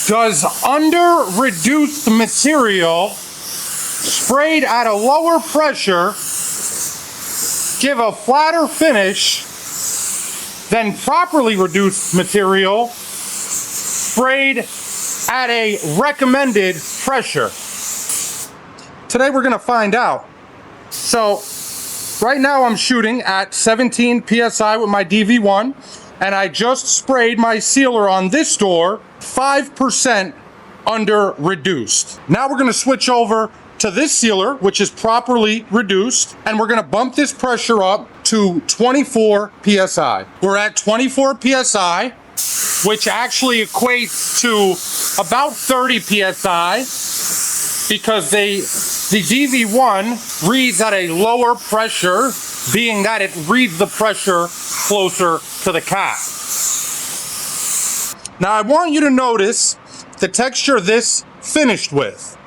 Does under-reduced material sprayed at a lower pressure give a flatter finish than properly reduced material sprayed at a recommended pressure? Today we're gonna find out. So right now I'm shooting at 17 PSI with my DV1, and I just sprayed my sealer on this door 5% under reduced. Now we're gonna switch over to this sealer, which is properly reduced, and we're gonna bump this pressure up to 24 PSI. We're at 24 PSI, which actually equates to about 30 PSI because the DV1 reads at a lower pressure, being that it reads the pressure closer to the cap. Now I want you to notice the texture this finished with.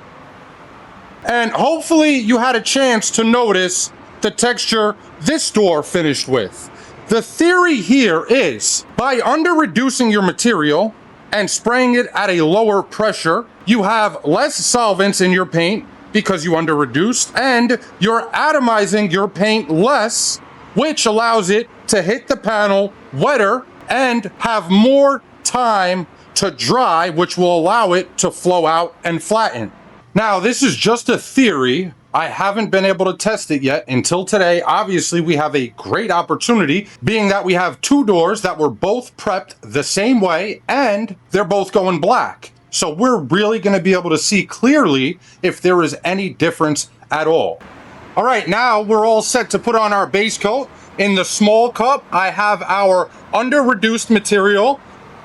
And hopefully you had a chance to notice the texture this door finished with. The theory here is by under-reducing your material and spraying it at a lower pressure, you have less solvents in your paint because you under-reduced, and you're atomizing your paint less, which allows it to hit the panel wetter and have more time to dry, which will allow it to flow out and flatten. Now, this is just a theory. I haven't been able to test it yet until today. Obviously, we have a great opportunity, being that we have two doors that were both prepped the same way and they're both going black. So we're really going to be able to see clearly if there is any difference at all. All right, now we're all set to put on our base coat. In the small cup, I have our under-reduced material,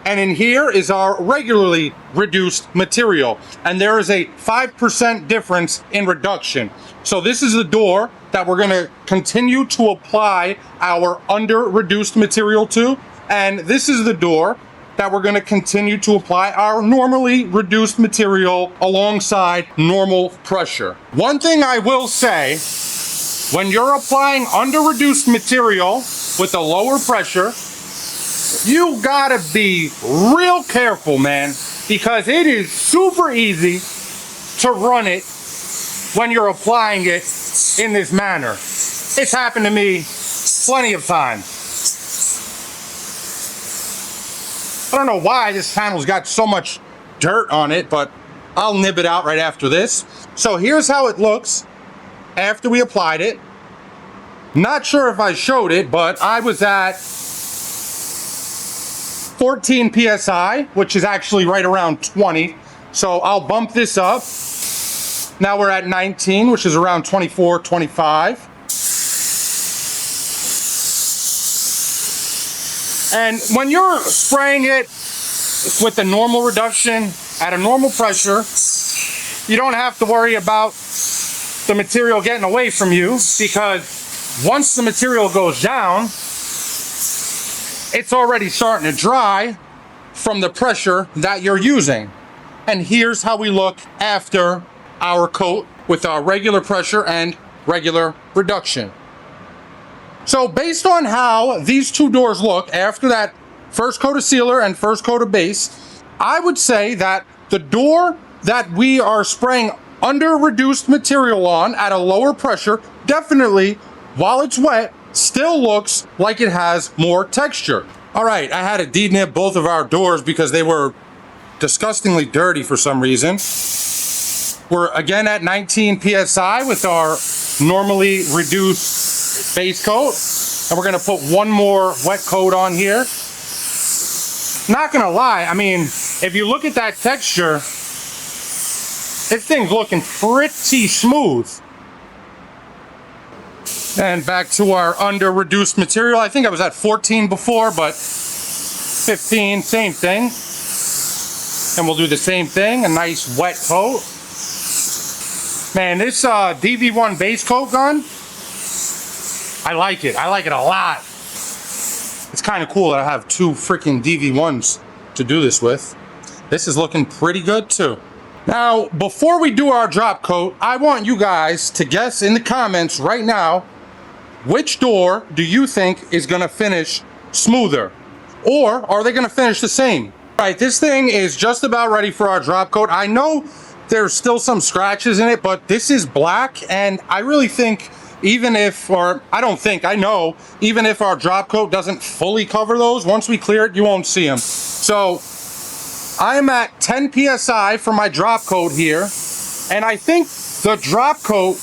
and in here is our regularly reduced material. And there is a 5% difference in reduction. So this is the door that we're gonna continue to apply our under-reduced material to. And this is the door that we're gonna continue to apply our normally reduced material alongside normal pressure. One thing I will say, when you're applying under-reduced material with a lower pressure, you gotta be real careful, man, because it is super easy to run it when you're applying it in this manner. It's happened to me plenty of times. I don't know why this panel's got so much dirt on it, but I'll nib it out right after this. So here's how it looks after we applied it. Not sure if I showed it, but I was at 14 PSI, which is actually right around 20. So I'll bump this up. Now we're at 19, which is around 24, 25. And when you're spraying it with the normal reduction at a normal pressure, you don't have to worry about the material getting away from you, because once the material goes down, it's already starting to dry from the pressure that you're using. And here's how we look after our coat with our regular pressure and regular reduction. So based on how these two doors look after that first coat of sealer and first coat of base, I would say that the door that we are spraying under reduced material on at a lower pressure, definitely, while it's wet, still looks like it has more texture. All right, I had to denib both of our doors because they were disgustingly dirty for some reason. We're again at 19 PSI with our normally reduced base coat. And we're gonna put one more wet coat on here. Not gonna lie, I mean, if you look at that texture, this thing's looking pretty smooth. And back to our under reduced material. I think I was at 14 before, but 15, same thing. And we'll do the same thing, a nice wet coat. Man, this DV1 base coat gun, I like it. I like it a lot. It's kind of cool that I have two freaking DV1s to do this with. This is looking pretty good too. Now, before we do our drop coat, I want you guys to guess in the comments right now, which door do you think is gonna finish smoother? Or are they gonna finish the same? All right, this thing is just about ready for our drop coat. I know there's still some scratches in it, but this is black, and I really think even if, or I don't think, I know, even if our drop coat doesn't fully cover those, once we clear it, you won't see them. So I'm at 10 PSI for my drop coat here, and I think the drop coat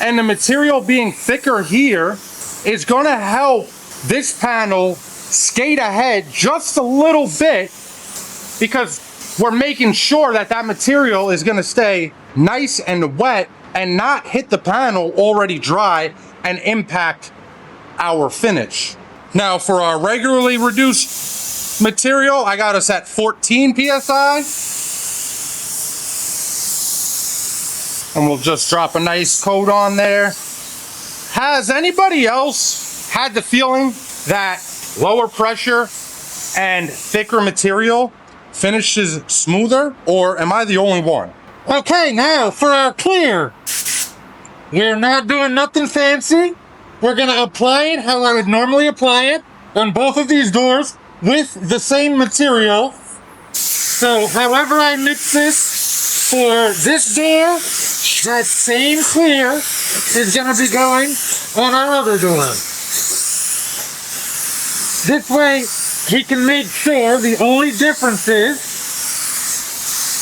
and the material being thicker here is gonna help this panel skate ahead just a little bit, because we're making sure that that material is gonna stay nice and wet and not hit the panel already dry and impact our finish. Now for our regularly reduced material, I got us at 14 PSI. And we'll just drop a nice coat on there. Has anybody else had the feeling that lower pressure and thicker material finishes smoother, or am I the only one? Okay, now for our clear. We're not doing nothing fancy. We're gonna apply it how I would normally apply it on both of these doors with the same material. So however I mix this for this door, that same clear is gonna be going on our other door. This way, we can make sure the only differences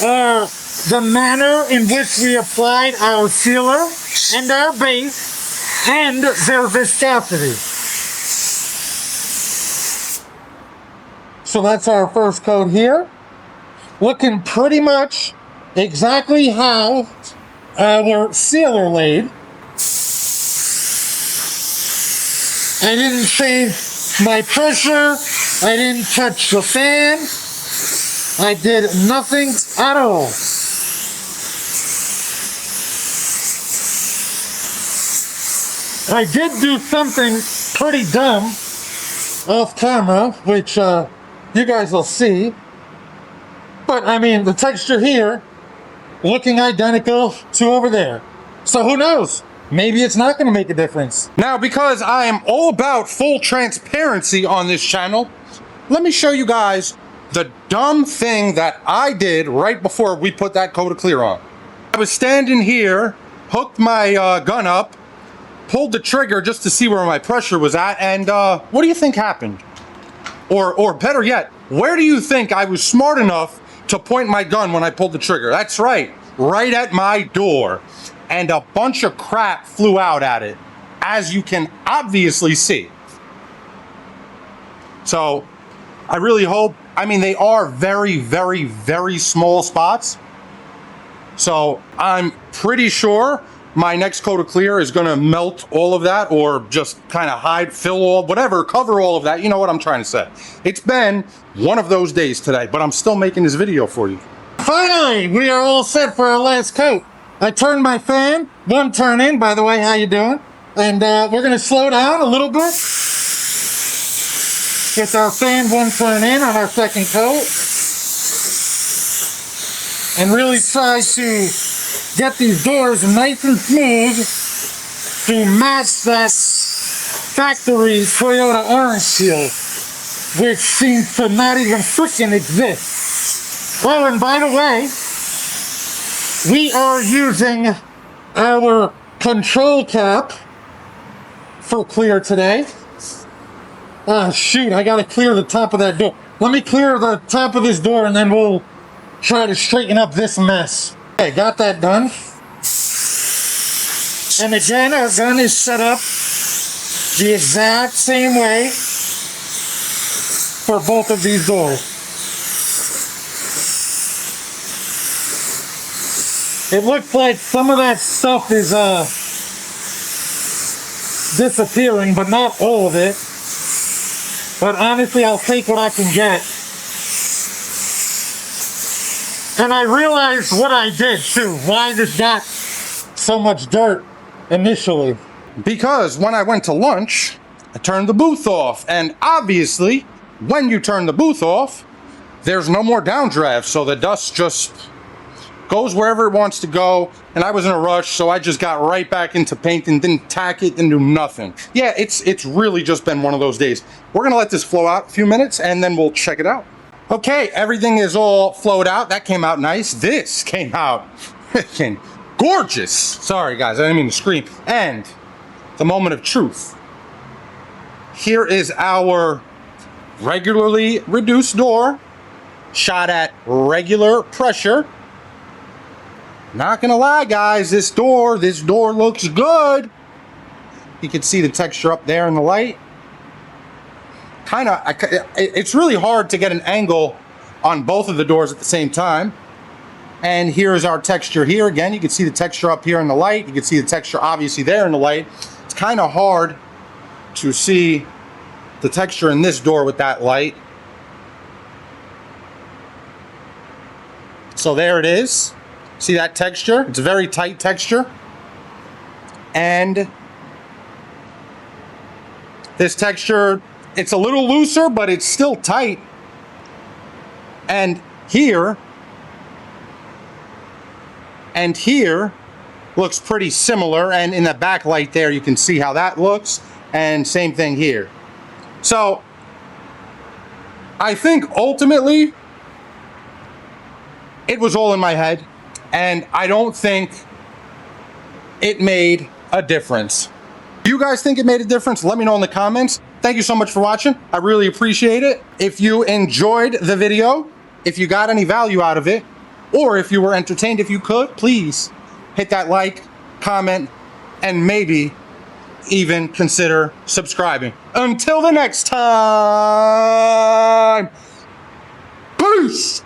are the manner in which we applied our sealer and our base and their viscosity. So that's our first coat here. Looking pretty much exactly how our sealer laid. I didn't change my pressure. I didn't touch the fan. I did nothing at all. I did do something pretty dumb off camera, which you guys will see. But I mean, the texture here looking identical to over there. So who knows? Maybe it's not going to make a difference. Now, because I am all about full transparency on this channel, let me show you guys the dumb thing that I did right before we put that coat of clear on. I was standing here, hooked my gun up, pulled the trigger just to see where my pressure was at, and what do you think happened? Or better yet, where do you think I was smart enough to point my gun when I pulled the trigger? That's right at my door. And a bunch of crap flew out at it, as you can obviously see. So I really hope, I mean, they are very, very, very small spots. So I'm pretty sure my next coat of clear is gonna melt all of that, or just kind of hide, fill all, whatever, cover all of that. You know what I'm trying to say. It's been one of those days today, but I'm still making this video for you. Finally, we are all set for our last coat. I turned my fan, one turn in, by the way, how you doing? And we're gonna slow down a little bit. Get our fan one turn in on our second coat. And really try to get these doors nice and smooth to match that factory Toyota orange peel, which seems to not even freaking exist. Oh, and by the way, we are using our control cap for clear today. Oh shoot, I gotta clear the top of that door. Let me clear the top of this door and then we'll try to straighten up this mess. Okay, got that done. And again, our gun is set up the exact same way for both of these doors. It looks like some of that stuff is disappearing, but not all of it. But honestly, I'll take what I can get. And I realized what I did too, why this got so much dirt initially. Because when I went to lunch, I turned the booth off. And obviously, when you turn the booth off, there's no more downdraft, so the dust just goes wherever it wants to go. And I was in a rush, so I just got right back into painting, didn't tack it, didn't do nothing. Yeah, it's really just been one of those days. We're gonna let this flow out a few minutes and then we'll check it out. Okay, everything is all flowed out. That came out nice. This came out freaking gorgeous. Sorry guys, I didn't mean to scream. And the moment of truth. Here is our regularly reduced door, shot at regular pressure. Not gonna lie guys, this door looks good. You can see the texture up there in the light. It's really hard to get an angle on both of the doors at the same time. And here's our texture here. Again, you can see the texture up here in the light. You can see the texture obviously there in the light. It's kind of hard to see the texture in this door with that light. So there it is. See that texture? It's a very tight texture. And this texture, it's a little looser, but it's still tight. And here looks pretty similar. And in the backlight there, you can see how that looks. And same thing here. So I think ultimately it was all in my head. And I don't think it made a difference. Do you guys think it made a difference? Let me know in the comments. Thank you so much for watching. I really appreciate it. If you enjoyed the video, if you got any value out of it, or if you were entertained, if you could, please hit that like, comment, and maybe even consider subscribing. Until the next time, peace!